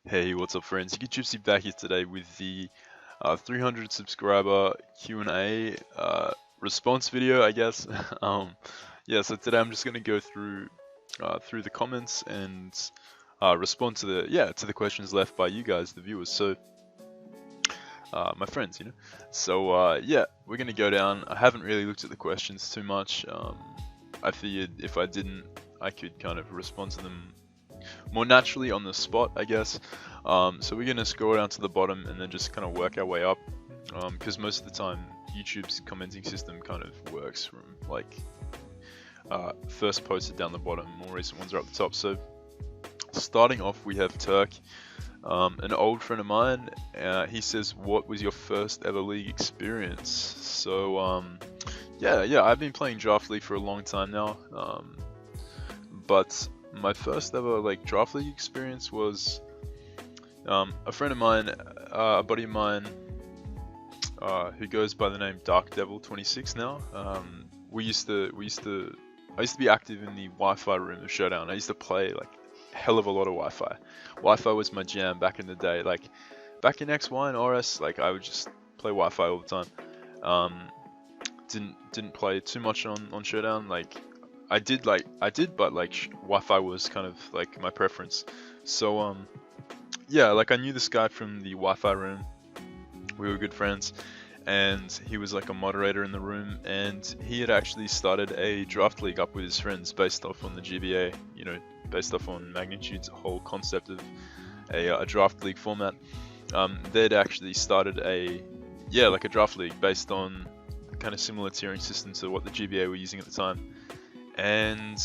Hey, what's up, friends? You get Gypsy back here today with the 300 subscriber Q&A response video, I guess. um, yeah, so today I'm just gonna go through the comments and respond to the questions left by you guys, the viewers. So, my friends, you know. So yeah, we're gonna go down. I haven't really looked at the questions too much. I figured if I didn't, I could kind of respond to them more naturally on the spot, I guess. So we're gonna scroll down to the bottom and then just kind of work our way up, because most of the time YouTube's commenting system kind of works from like first posted down the bottom, more recent ones are up the top. So starting off, we have Turk, an old friend of mine. He says, "What was your first ever league experience?" So yeah, I've been playing Draft League for a long time now, but my first ever like Draft League experience was a friend of mine, a buddy of mine, who goes by the name Dark Devil 26 now. I used to be active in the Wi-Fi room of Showdown. I used to play like a hell of a lot of Wi-Fi. Wi-Fi was my jam back in the day. Like back in XY and RS, like I would just play Wi-Fi all the time. Um, didn't play too much on Showdown. Like I did, but like Wi-Fi was kind of like my preference. So yeah, like I knew this guy from the Wi-Fi room. We were good friends, and he was like a moderator in the room, and he had actually started a draft league up with his friends based off on the GBA, you know, based off on Magnitude's whole concept of a draft league format. They'd actually started like a draft league based on kind of similar tiering system to what the GBA were using at the time. And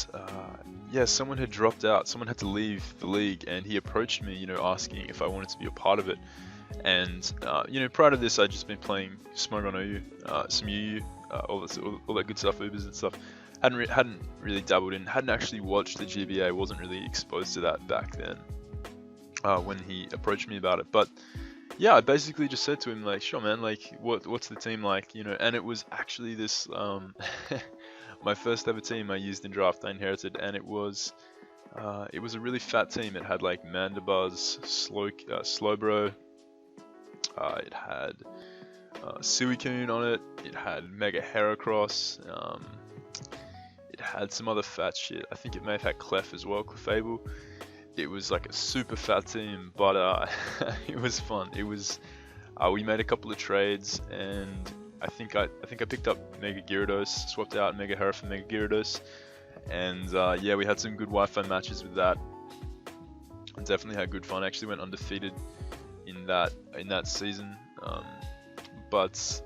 yeah, someone had dropped out, someone had to leave the league, and he approached me, you know, asking if I wanted to be a part of it. And you know, prior to this, I'd just been playing Smoke on OU, some UU, all that good stuff, Ubers and stuff. Hadn't really dabbled in, hadn't actually watched the GBA, wasn't really exposed to that back then when he approached me about it. But yeah, I basically just said to him like, sure man, like what's the team like, you know? And it was actually this my first ever team I used in draft. I inherited, and it was a really fat team. It had like Mandibuzz, Slowbro. It had Suicune on it. It had Mega Heracross. It had some other fat shit. I think it may have had Clef as well, Clefable. It was like a super fat team, but it was fun. It was. We made a couple of trades, and I think I picked up Mega Gyarados, swapped out Mega Hera for Mega Gyarados, and yeah, we had some good Wi-Fi matches with that. And definitely had good fun. I actually went undefeated in that season. But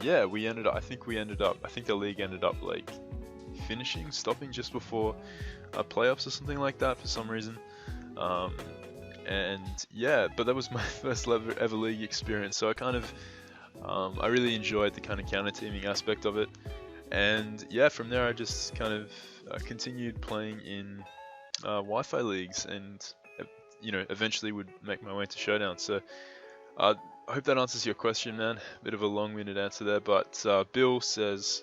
yeah, I think the league ended up like stopping just before playoffs or something like that for some reason. Um, and yeah, but that was my first ever league experience. So I really enjoyed the kind of counter teaming aspect of it. And yeah, from there I just kind of continued playing in Wi-Fi leagues, and you know, eventually would make my way to Showdown. So I hope that answers your question, man. Bit of a long-winded answer there, but Bill Standish,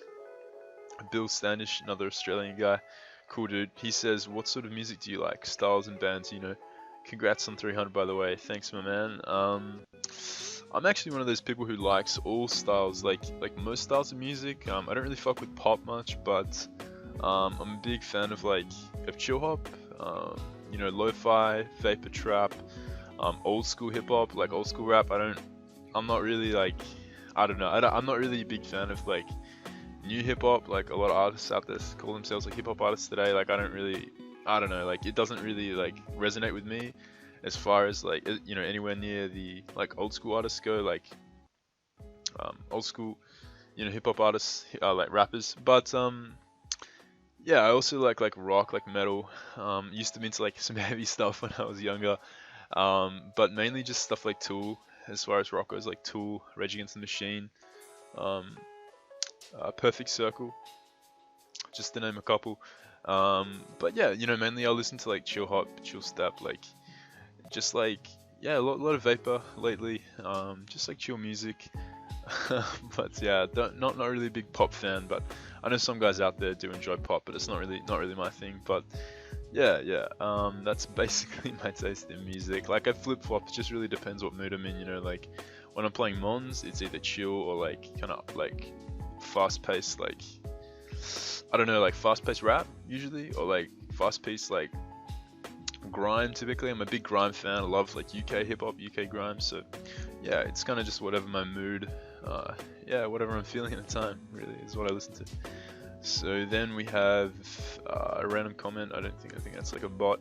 another Australian guy, cool dude. He says, "What sort of music do you like? Styles and bands, you know." Congrats on 300, by the way. Thanks, my man. I'm actually one of those people who likes all styles, like most styles of music. I don't really fuck with pop much, but I'm a big fan of chill hop. You know, lo-fi, vapor trap, old school hip hop, like old school rap. I'm not really like, I don't know. I'm not really a big fan of like new hip hop. Like a lot of artists out there call themselves like hip hop artists today. Like I don't know. Like it doesn't really like resonate with me as far as like you know, anywhere near the like old school artists go. Like old school, you know, hip hop artists, like rappers. But yeah, I also like rock, like metal. Used to be into like some heavy stuff when I was younger. But mainly just stuff like Tool, as far as rock goes, like Tool, Rage Against the Machine, um, Perfect Circle, just to name a couple. But yeah, you know, mainly I listen to like chill hop, chill step, like just like yeah, lot of vapor lately. Just like chill music. But yeah, not really a big pop fan, but I know some guys out there do enjoy pop, but it's not really my thing. But Yeah. That's basically my taste in music. Like I flip flop. It just really depends what mood I'm in. You know, like when I'm playing Mons, it's either chill or like kind of like fast paced, like I don't know, like fast paced rap usually, or like fast paced like grime. Typically, I'm a big grime fan. I love like UK hip hop, UK grime. So yeah, it's kind of just whatever my mood. Yeah, whatever I'm feeling at the time. Really is what I listen to. So then we have a random comment. I think that's like a bot.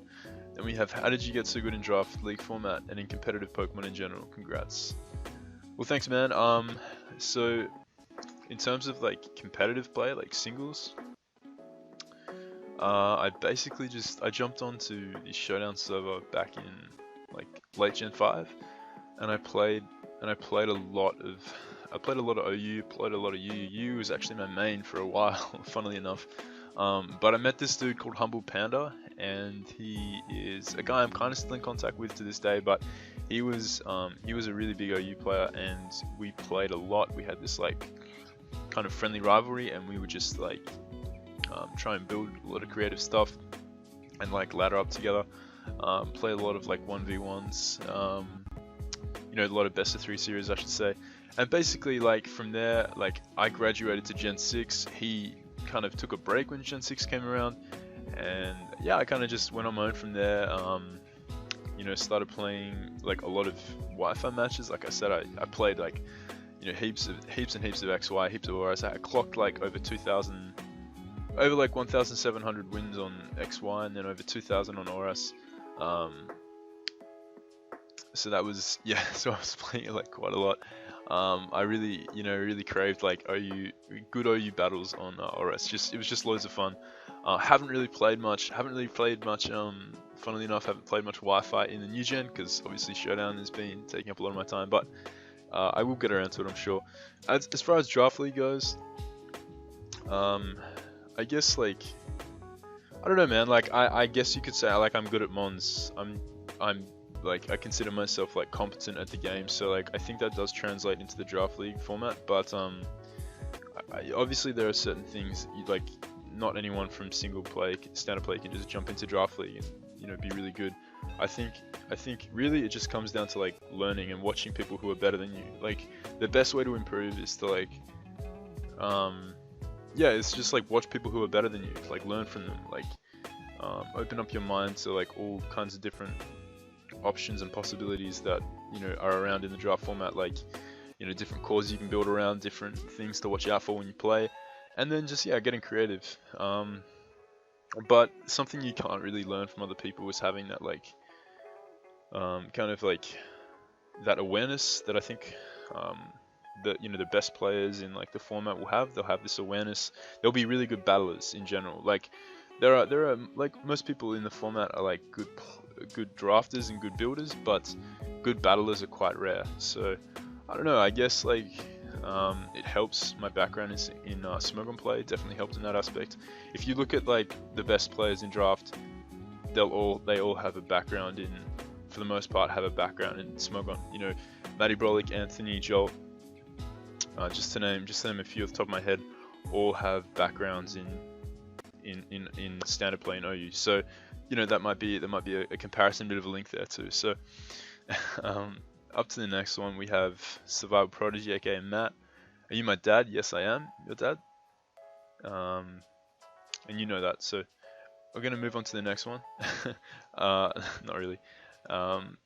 Then we have, how did you get so good in draft league format and in competitive Pokemon in general? Congrats. Well, thanks, man. So in terms of like competitive play, like singles, I basically just I jumped onto the Showdown server back in like late Gen 5, and I played a lot of OU, played a lot of UU. UU was actually my main for a while, funnily enough. But I met this dude called Humble Panda, and he is a guy I'm kind of still in contact with to this day. But he was a really big OU player, and we played a lot. We had this like kind of friendly rivalry, and we would just like try and build a lot of creative stuff and like ladder up together. Play a lot of like 1v1s. You know, a lot of best of 3 series, I should say. And basically, like from there, like I graduated to Gen 6. He kind of took a break when Gen 6 came around, and yeah, I kind of just went on my own from there. You know, started playing like a lot of Wi-Fi matches. Like I said, I played like, you know, heaps and heaps of XY, heaps of ORS. I clocked like over 2,000, over like 1,700 wins on XY, and then over 2,000 on ORS. So that was, yeah, so I was playing it like quite a lot. I really, you know, really craved like good OU battles on ORS. It was just loads of fun. Haven't really played much. Funnily enough, haven't played much Wi-Fi in the new gen because obviously Showdown has been taking up a lot of my time. But I will get around to it, I'm sure. As far as Draft League goes, I guess like I don't know, man. Like I guess you could say like I'm good at Mons. I'm like I consider myself like competent at the game, so like I think that does translate into the Draft League format. But obviously there are certain things like not anyone from single play, standard play can just jump into Draft League and, you know, be really good. I think really it just comes down to like learning and watching people who are better than you. Like the best way to improve is to like yeah, it's just like watch people who are better than you, like learn from them, like open up your mind to like all kinds of different options and possibilities that, you know, are around in the draft format, like, you know, different cores you can build around, different things to watch out for when you play, and then just, yeah, getting creative. But something you can't really learn from other people is having that like kind of like that awareness that I think that, you know, the best players in like the format will have. They'll have this awareness. They'll be really good battlers in general. Like there are like most people in the format are like good drafters and good builders, but good battlers are quite rare. So I don't know. I guess like it helps. My background is in Smogon play. It definitely helped in that aspect. If you look at like the best players in draft, they all have a background in, for the most part, have a background in Smogon. You know, Matty Brolick, Anthony, Joel, just to name a few off the top of my head, all have backgrounds in standard play in OU. So, you know, there might be a comparison, bit of a link there too. So, up to the next one, we have Survival Prodigy, aka Matt. Are you my dad? Yes, I am your dad. And you know that. So, we're gonna move on to the next one. Not really. Golden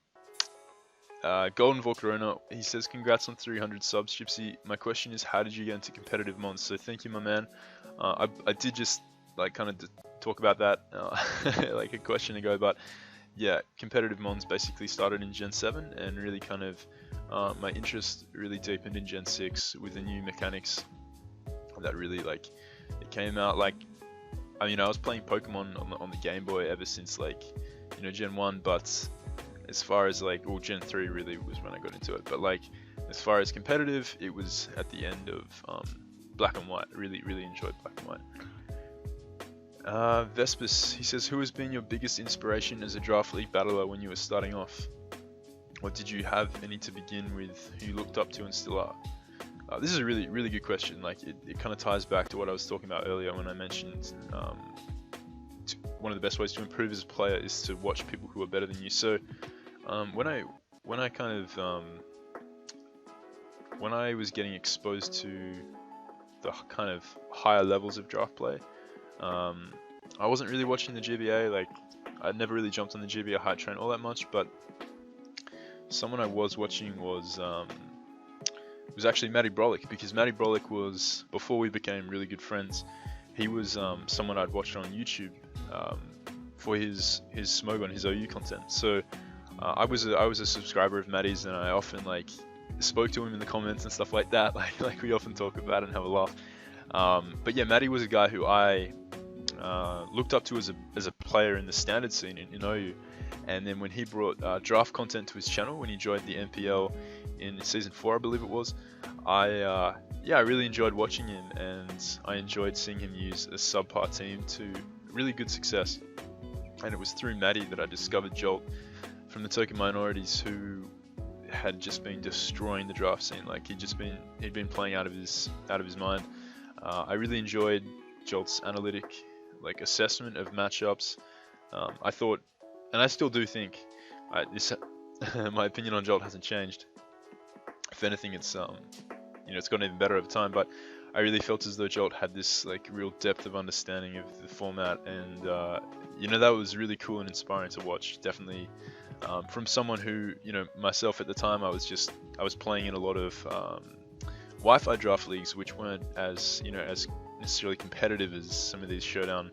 Volcarona, he says, congrats on 300 subs, Gypsy. My question is, how did you get into competitive Mons? So thank you, my man. I did just like kind of talk about that like a question ago, but yeah, competitive Mons basically started in Gen 7 and really kind of my interest really deepened in Gen 6 with the new mechanics that really like it came out. Like, I mean, I was playing Pokemon on the Game Boy ever since like, you know, Gen 1, but as far as like, well, Gen 3 really was when I got into it, but like as far as competitive, it was at the end of Black and White. Really enjoyed Black and White. Vespus, he says, who has been your biggest inspiration as a Draft League battler when you were starting off? Or did you have any to begin with who you looked up to and still are? This is a really good question. Like it kind of ties back to what I was talking about earlier when I mentioned one of the best ways to improve as a player is to watch people who are better than you. So when I kind of when I was getting exposed to the kind of higher levels of draft play, I wasn't really watching the GBA. Like, I never really jumped on the GBA hype train all that much, but someone I was watching was actually Matty Brolick, because Matty Brolick was, before we became really good friends, he was someone I'd watched on YouTube for his Smogon, his OU content. So I was a subscriber of Matty's, and I often like spoke to him in the comments and stuff like that. Like we often talk about it and have a laugh. But yeah, Matty was a guy who I looked up to as a player in the standard scene in OU. And then when he brought draft content to his channel, when he joined the NPL in season 4, I believe it was, I really enjoyed watching him, and I enjoyed seeing him use a subpar team to really good success. And it was through Matty that I discovered Jolt from the token minorities, who had just been destroying the draft scene. Like, he'd been playing out of his mind. I really enjoyed Jolt's analytic assessment of matchups. I thought, and I still do think, my opinion on Jolt hasn't changed. If anything, it's it's gotten even better over time. But I really felt as though Jolt had this real depth of understanding of the format, and that was really cool and inspiring to watch. Definitely, from someone who, myself at the time, I was playing in a lot of Wi-Fi draft leagues, which weren't as necessarily competitive as some of these showdown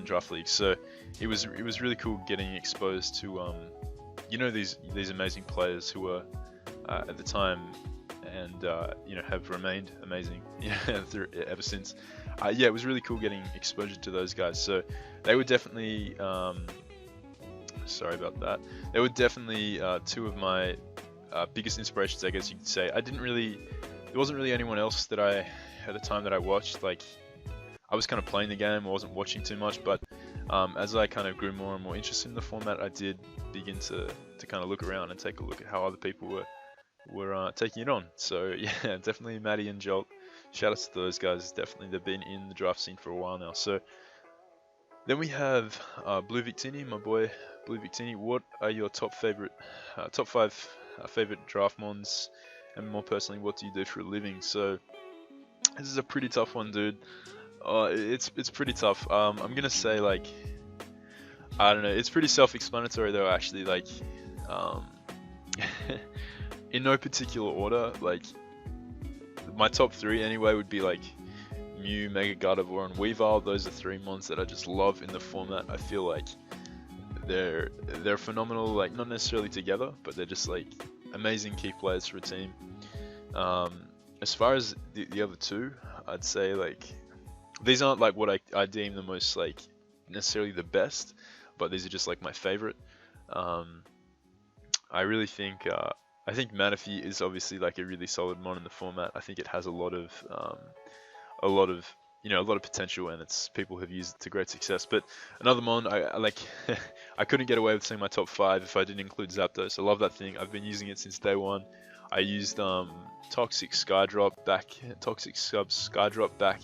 draft leagues. So it was really cool getting exposed to these amazing players who were at the time, and have remained amazing ever since. It was really cool getting exposure to those guys. So they were definitely sorry about that. They were definitely two of my biggest inspirations, I guess you could say. There wasn't really anyone else that at the time that I watched. Like, I was kind of playing the game, I wasn't watching too much, but as I kind of grew more and more interested in the format, I did begin to kind of look around and take a look at how other people were taking it on. So yeah, definitely Matty and Jolt. Shout outs to those guys. Definitely, they've been in the draft scene for a while now. So then we have Blue Victini, my boy Blue Victini. What are your top 5 favorite draft mons? And more personally, what do you do for a living? So this is a pretty tough one, dude. It's pretty tough. I'm gonna say, I don't know. It's pretty self-explanatory though, actually. In no particular order. My top 3 anyway would be Mew, Mega Gardevoir, and Weavile. Those are 3 mons that I just love in the format. I feel like they're phenomenal. Not necessarily together, but they're just amazing key players for a team. As far as the other 2, I'd say these aren't what I deem the most necessarily the best, but these are just my favorite. I really think I think Manaphy is obviously a really solid mon in the format. I think it has a lot of potential, and people have used it to great success. But another mon, I I couldn't get away with saying my top 5 if I didn't include Zapdos. I love that thing. I've been using it since day one. I used Toxic Skydrop back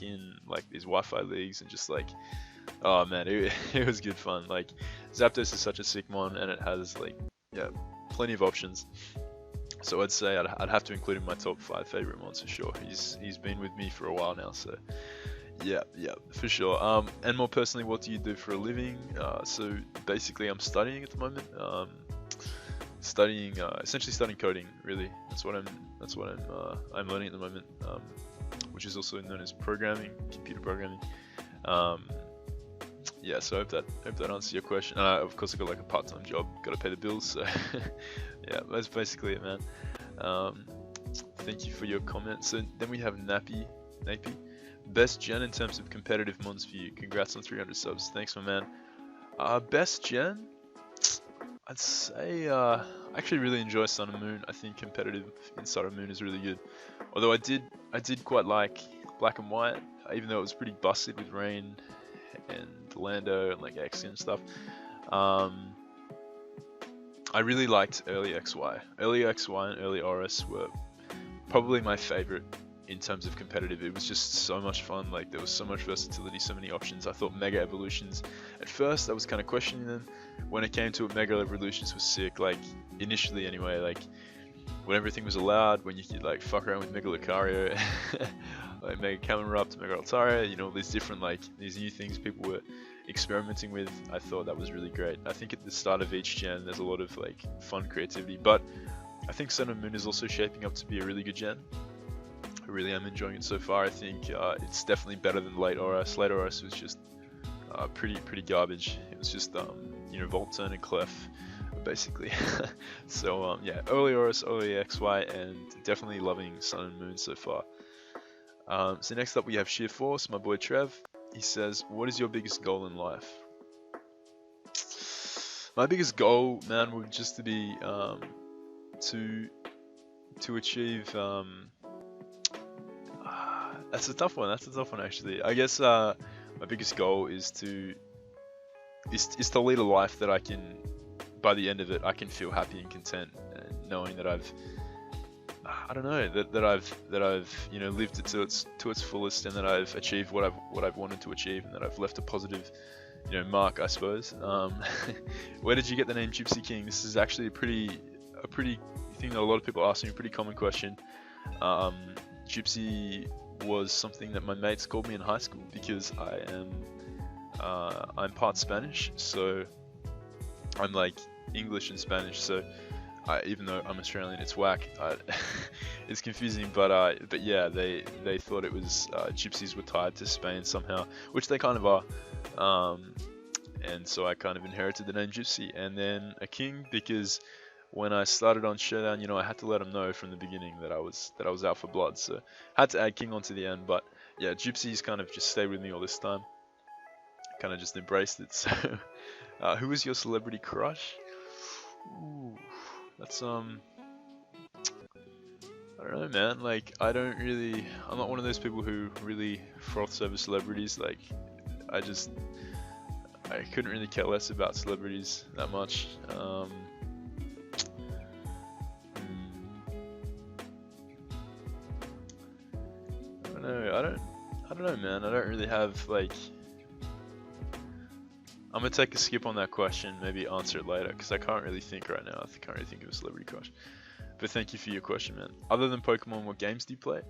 in these Wi-Fi leagues, and just oh man, it was good fun. Zapdos is such a sick mon, and it has plenty of options. So I'd say I'd have to include him in my top 5 favorite mons for sure. He's been with me for a while now, so yeah, for sure. And more personally, what do you do for a living? So basically, I'm studying at the moment. Essentially studying coding. Really, that's what I'm learning at the moment, which is also known as programming, computer programming. So I hope that answers your question. Of course, I got a part-time job, got to pay the bills. So yeah, that's basically it, man. Thank you for your comment. So then we have Nappy. Best gen in terms of competitive mons for you. Congrats on 300 subs. Thanks, my man. Best gen, I'd say I actually really enjoy Sun and Moon. I think competitive in Sun and Moon is really good. Although I did quite like Black and White, even though it was pretty busted with Rain and Lando and X and stuff. I really liked early XY. Early XY and early ORAS were probably my favorite in terms of competitive. It was just so much fun. Like there was so much versatility, so many options. I thought Mega Evolutions, at first I was kind of questioning them. When it came to it, Mega Evolutions was sick. Like initially anyway, like when everything was allowed, when you could like fuck around with Mega Lucario, like Mega Camerupt, Mega Altaria, you know, all these different like these new things people were experimenting with. I thought that was really great. I think at the start of each gen there's a lot of like fun creativity, but I think Sun and Moon is also shaping up to be a really good gen. I really am enjoying it so far. I think it's definitely better than late ORAS. Late ORAS was just pretty garbage. It was just you know, Volturn and Clef basically. So yeah, early ORAS, early XY, and definitely loving Sun and Moon so far. So next up we have Sheer Force, my boy Trev. He says, what is your biggest goal in life? My biggest goal, man, would just to be to achieve that's a tough one actually. I guess my biggest goal is to lead a life that I can, by the end of it, I can feel happy and content, and knowing that I've that I've you know, lived it to its fullest, and that I've achieved what I've wanted to achieve, and that I've left a positive, you know, mark, I suppose. Where did you get the name Gypsy King? This is actually a pretty thing that a lot of people ask me, a pretty common question. Gypsy was something that my mates called me in high school because I'm part Spanish, so I'm like English and Spanish, so even though I'm Australian, it's whack. It's confusing, but yeah, they thought it was gypsies were tied to Spain somehow, which they kind of are. And so I kind of inherited the name Gypsy, and then a king because when I started on Showdown, you know, I had to let them know from the beginning that I was out for blood, so I had to add king onto the end. But yeah, Gypsy's kind of just stayed with me all this time. Kind of just embraced it. So, who was your celebrity crush? Ooh, that's I don't know, man. Like, I'm not one of those people who really froths over celebrities. Like, I couldn't really care less about celebrities that much. I don't know, man. I don't really have, like, I'm gonna take a skip on that question, maybe answer it later, because I can't really think right now. I can't really think of a celebrity crush. But thank you for your question, man. Other than Pokemon, what games do you play?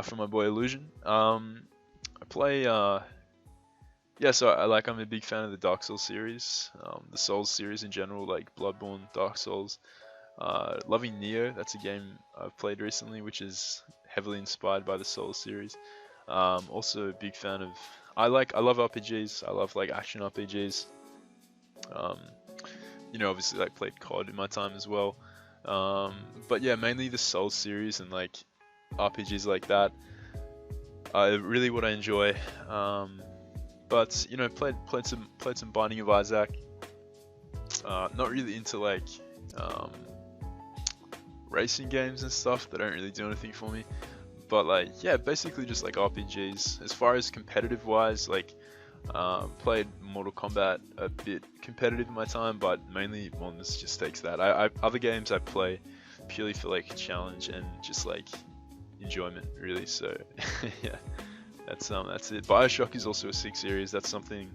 From my boy Illusion. I play, yeah, so I'm a big fan of the Dark Souls series, the Souls series in general, like Bloodborne, Dark Souls. Loving Nioh, that's a game I've played recently, which is heavily inspired by the Souls series. Also a big fan of, I love RPGs. I love like action RPGs. You know, obviously like played COD in my time as well. But yeah, mainly the Souls series and like RPGs like that. Really what I enjoy. But you know, played some Binding of Isaac. Not really into like racing games and stuff that don't really do anything for me. But like, yeah, basically just like RPGs. As far as competitive wise, like played Mortal Kombat a bit competitive in my time, but mainly Monsters just takes that. Other games I play purely for like challenge and just like enjoyment, really. So yeah, that's it. BioShock is also a sick series. That's something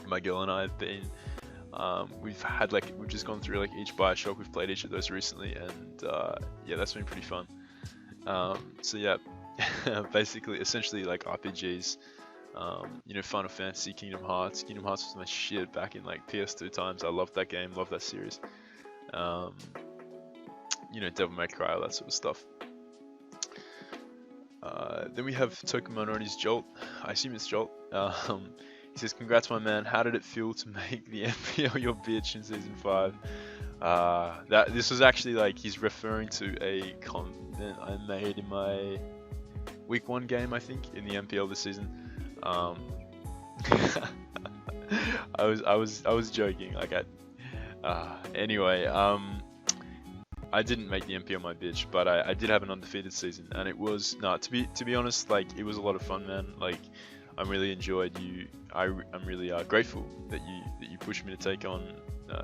my girl and I have been. We've just gone through like each BioShock. We've played each of those recently, and yeah, that's been pretty fun. So yeah, basically, essentially like RPGs. You know, Final Fantasy, Kingdom Hearts. Kingdom Hearts was my shit back in like PS2 times. I loved that game, loved that series. You know, Devil May Cry, all that sort of stuff. Then we have Tokumonori's Jolt. I assume it's Jolt. He says, "Congrats, my man. How did it feel to make the MPL your bitch in Season 5? This was actually like he's referring to a comment I made in my Week 1 game, I think, in the MPL this season. I was joking. Like anyway, I didn't make the MPL my bitch, but I did have an undefeated season, and it was to be honest, like it was a lot of fun, man. Like I really enjoyed you. I'm really grateful that you pushed me to take on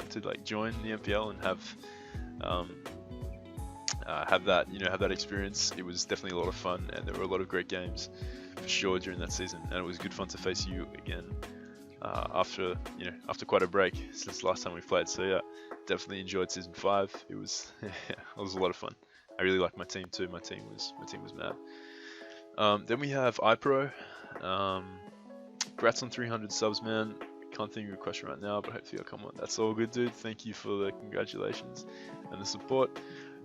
to like join the MPL and have that, have that experience. It was definitely a lot of fun, and there were a lot of great games for sure during that season, and it was good fun to face you again after quite a break since the last time we played. So yeah, definitely enjoyed season 5. It was it was a lot of fun. I really liked my team too. My team was mad. Then we have iPro. Congrats on 300 subs, man. Can't think of a question right now, but hopefully I'll come on. That's all good, dude. Thank you for the congratulations and the support.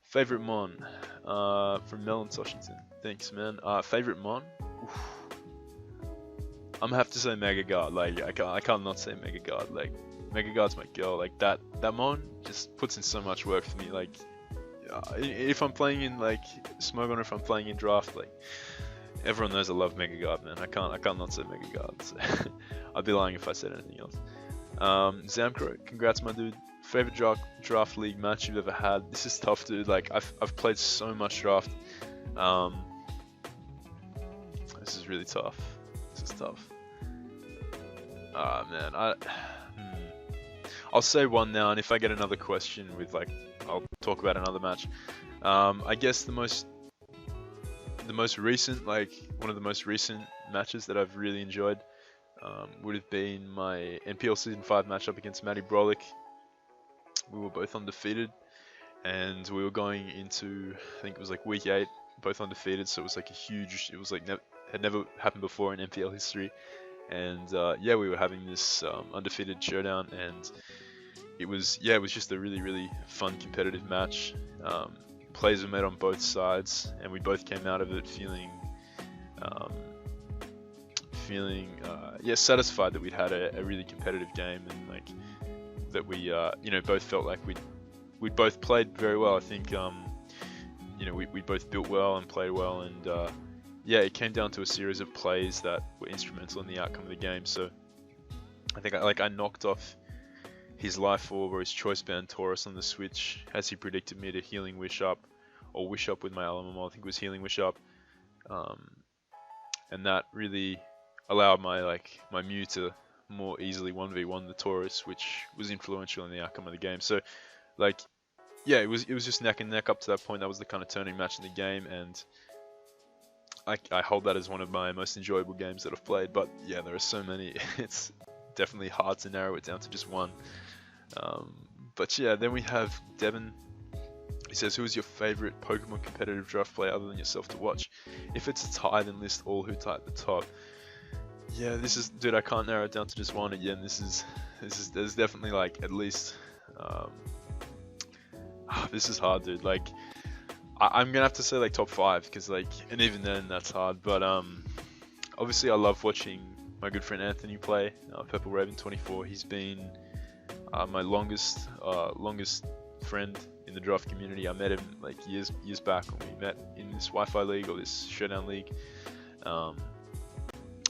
Favorite mon from Melon Washington. Thanks, man. Favorite mon? Oof. I'm gonna have to say Mega Guard. Like I can't not say Mega Guard. Like Mega Guard's my girl. Like that mon just puts in so much work for me. Like if I'm playing in like Smogon, or if I'm playing in draft, like everyone knows I love Mega Guard, man. I can't not say Mega Guard. So I'd be lying if I said anything else. Zamcro, congrats, my dude. Favorite draft league match you've ever had? This is tough, dude. Like I've played so much draft. This is really tough. This is tough. Man, I'll say one now, and if I get another question with like, I'll talk about another match. I guess the most recent, like one of the most recent matches that I've really enjoyed would have been my NPL Season 5 matchup against Matty Brolick. We were both undefeated, and we were going into, I think it was like week 8, both undefeated, so it was like it was like had never happened before in NPL history. And yeah, we were having this undefeated showdown, and it was just a really fun competitive match. Plays were made on both sides, and we both came out of it feeling satisfied that we'd had a really competitive game, and like that we both felt like we'd both played very well. I think we both built well and played well, and yeah, it came down to a series of plays that were instrumental in the outcome of the game. So I think I knocked off his Life Orb or his Choice Band Taurus on the Switch, as he predicted me to Healing Wish Up, or Wish Up with my Alamamol. I think it was Healing Wish Up, and that really allowed my Mew to more easily 1v1 the Taurus, which was influential in the outcome of the game. So like, yeah, it was just neck and neck up to that point. That was the kind of turning match in the game, and I hold that as one of my most enjoyable games that I've played. But yeah, there are so many. It's definitely hard to narrow it down to just one. But yeah, then we have Devin. He says, who is your favorite Pokemon competitive draft player other than yourself to watch? If it's a tie, then list all who tie at the top. Yeah, dude, I can't narrow it down to just one again. There's definitely like at least, this is hard, dude. Like, I'm gonna have to say like top 5, because like, and even then that's hard. But obviously I love watching my good friend Anthony play, Purple Raven 24. He's been my longest friend in the draft community. I met him like years back when we met in this Wi-Fi league, or this Showdown league,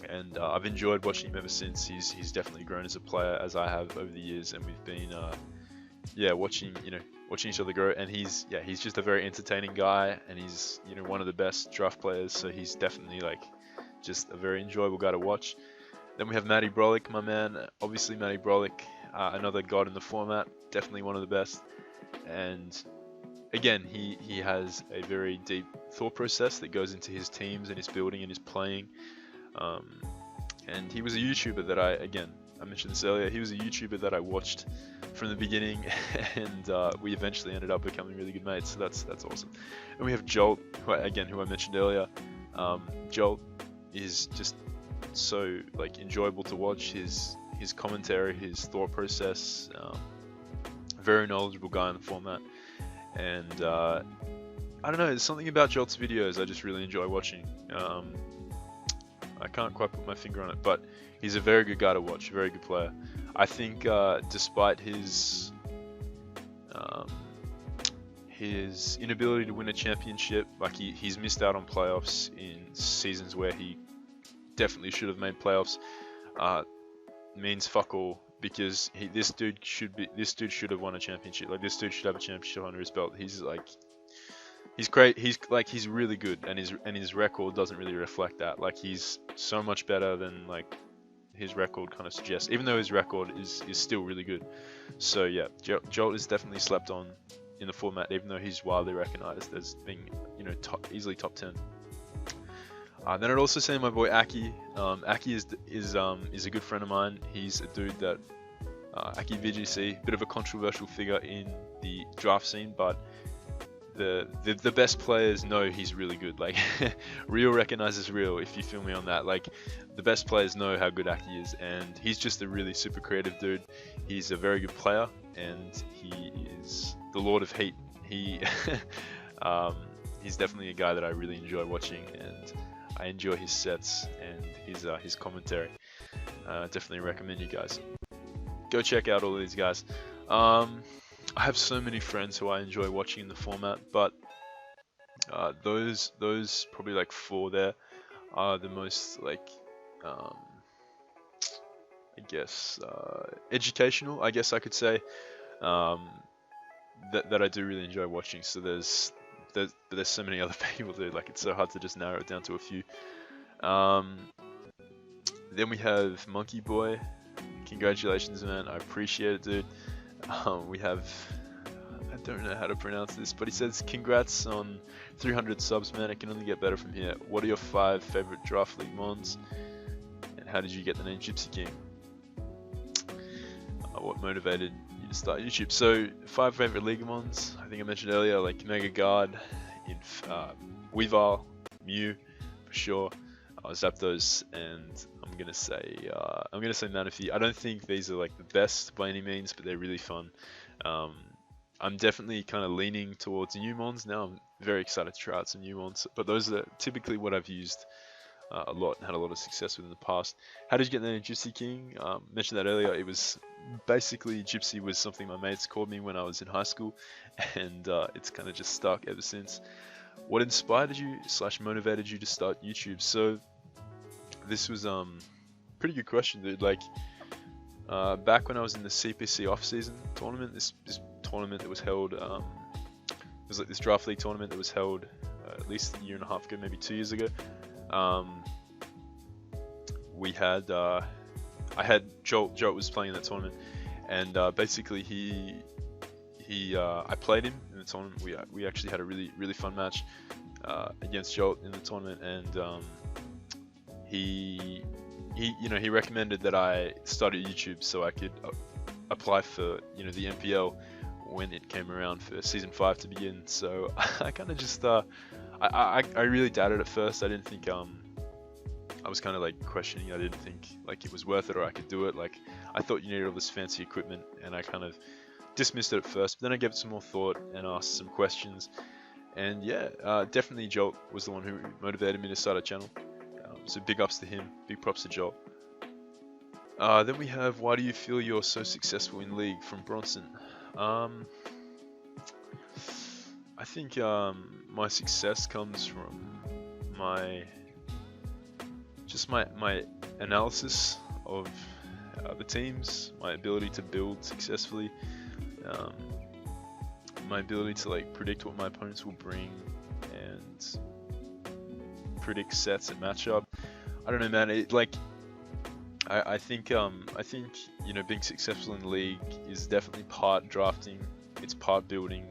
and I've enjoyed watching him ever since. He's definitely grown as a player, as I have over the years, and we've been watching each other grow. And he's just a very entertaining guy, and he's one of the best draft players. So he's definitely like just a very enjoyable guy to watch. Then we have Matty Brolick, my man. Obviously Matty Brolick, another god in the format, definitely one of the best. And again, he has a very deep thought process that goes into his teams and his building and his playing. And he was a YouTuber that I mentioned this earlier, he was a YouTuber that I watched from the beginning, and we eventually ended up becoming really good mates, so that's awesome. And we have Jolt, who I mentioned earlier. Jolt is just so like enjoyable to watch. His commentary, his thought process, very knowledgeable guy in the format, and I don't know, there's something about Jolt's videos I just really enjoy watching. I can't quite put my finger on it, but he's a very good guy to watch, a very good player. I think despite his inability to win a championship, like he's missed out on playoffs in seasons where he definitely should have made playoffs, means fuck all, because this dude should have won a championship. Like, this dude should have a championship under his belt. He's great. He's really good, and his record doesn't really reflect that. Like, he's so much better than like his record kind of suggests, even though his record is still really good. So yeah, Jolt is definitely slept on in the format, even though he's widely recognized as being, easily top 10. Then I'd also say my boy Aki. Aki is a good friend of mine. He's a dude that Aki VGC, bit of a controversial figure in the draft scene, but the best players know he's really good. Like real recognizes real, if you feel me on that. Like the best players know how good Aki is, and he's just a really super creative dude. He's a very good player, and he is the Lord of Heat. He's definitely a guy that I really enjoy watching, and I enjoy his sets and his commentary. Definitely recommend you guys go check out all of these guys. I have so many friends who I enjoy watching in the format, but those probably like 4 there are the most like I guess educational, I guess I could say, that I do really enjoy watching. So there's so many other people, dude. Like it's so hard to just narrow it down to a few. Then we have Monkey Boy. Congratulations, man. I appreciate it, dude. We have, I don't know how to pronounce this, but he says, congrats on 300 subs, man. It can only get better from here. What are your 5 favorite Draft League mons? And how did you get the name Gypsy King? What motivated you to start YouTube? So, 5 favorite League mons, I think I mentioned earlier, like Mega Guard, Weavile, Mew, for sure. Zapdos, and I'm gonna say Manaphy. I don't think these are like the best by any means, but they're really fun. I'm definitely kind of leaning towards new mons now. I'm very excited to try out some new mons, but those are typically what I've used a lot and had a lot of success with in the past. How did you get the name Gypsy King? Mentioned that earlier. It was basically, Gypsy was something my mates called me when I was in high school, and it's kind of just stuck ever since. What inspired you / motivated you to start YouTube? So this was pretty good question, dude. Like back when I was in the CPC off-season tournament, this tournament that was held, it was like this draft league tournament that was held at least a year and a half ago, maybe 2 years ago. We had I had Jolt was playing in that tournament, and basically I played him in the tournament. We actually had a really fun match against Jolt in the tournament, and he recommended that I start YouTube so I could apply for the NPL when it came around for season 5 to begin. So I kind of just I really doubted at first. I didn't think I was kind of like questioning. I didn't think like it was worth it or I could do it. Like I thought you needed all this fancy equipment, and I kind of dismissed it at first. But then I gave it some more thought and asked some questions. And yeah, definitely Jolt was the one who motivated me to start a channel. So big ups to him, big props to Joel. Then we have, why do you feel you're so successful in League, from Bronson. I think my success comes from my analysis of the teams, my ability to build successfully, my ability to like predict what my opponents will bring and predict sets and matchup. I don't know, man. I think being successful in League is definitely part drafting, it's part building,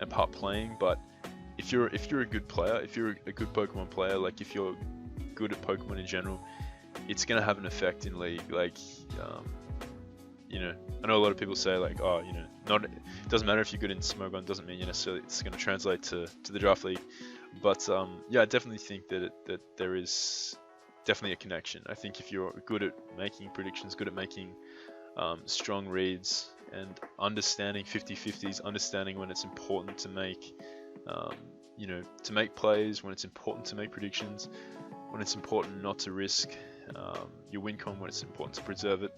and part playing. But if you're a good player, if you're a good Pokemon player, like if you're good at Pokemon in general, it's gonna have an effect in League. Like I know a lot of people say like, oh, it doesn't matter if you're good in Smogon, doesn't mean necessarily it's gonna translate to the draft league. But yeah, I definitely think that there is definitely a connection. I think if you're good at making predictions, good at making strong reads, and understanding 50-50s, understanding when it's important to make to make plays, when it's important to make predictions, when it's important not to risk your win con, when it's important to preserve it.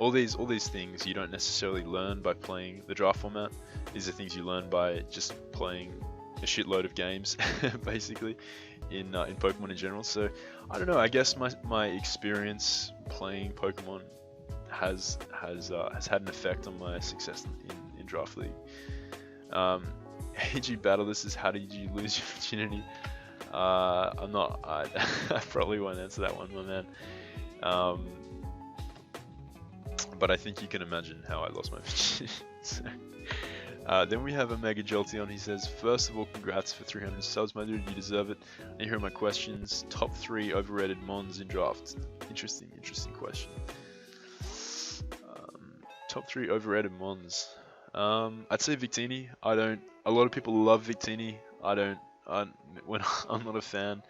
All these things you don't necessarily learn by playing the draft format. These are things you learn by just playing a shitload of games, basically, in Pokemon in general. So I don't know. I guess my experience playing Pokemon has had an effect on my success in Draft League. AG Battle, this is how did you lose your virginity? I'm not. I probably won't answer that one, my man. But I think you can imagine how I lost my virginity. So, Then we have a Mega Jolteon. He says, first of all, congrats for 300 subs, my dude. You deserve it. And here are my questions. Top 3 overrated mons in draft. Interesting question. Top 3 overrated mons. I'd say Victini. A lot of people love Victini. I'm not a fan.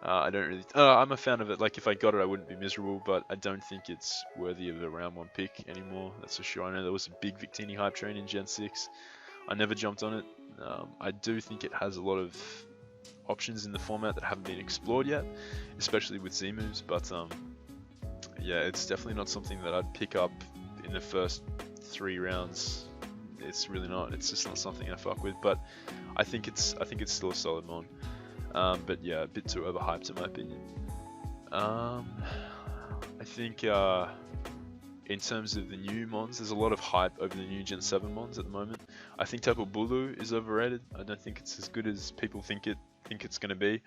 I don't really. I'm a fan of it. Like, if I got it, I wouldn't be miserable. But I don't think it's worthy of a round 1 pick anymore. That's for sure. I know there was a big Victini hype train in Gen 6. I never jumped on it. I do think it has a lot of options in the format that haven't been explored yet, especially with Z moves. But yeah, it's definitely not something that I'd pick up in the first 3 rounds. It's really not. It's just not something I fuck with. But I think it's still a solid mon. But yeah, a bit too overhyped in my opinion. I think in terms of the new mons, there's a lot of hype over the new Gen 7 mons at the moment. I think Tapu Bulu is overrated. I don't think it's as good as people think it's going to be.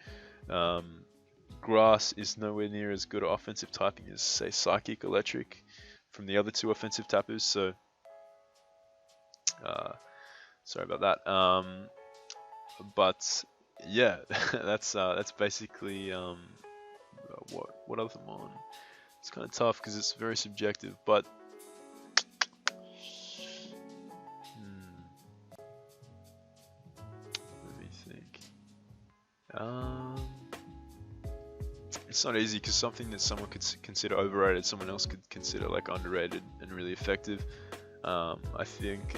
Grass is nowhere near as good at offensive typing as, say, Psychic, Electric from the other 2 offensive tappers. So, sorry about that. But yeah, that's basically what other mon? It's kind of tough because it's very subjective, but let me think. It's not easy because something that someone could consider overrated, someone else could consider like underrated and really effective. I think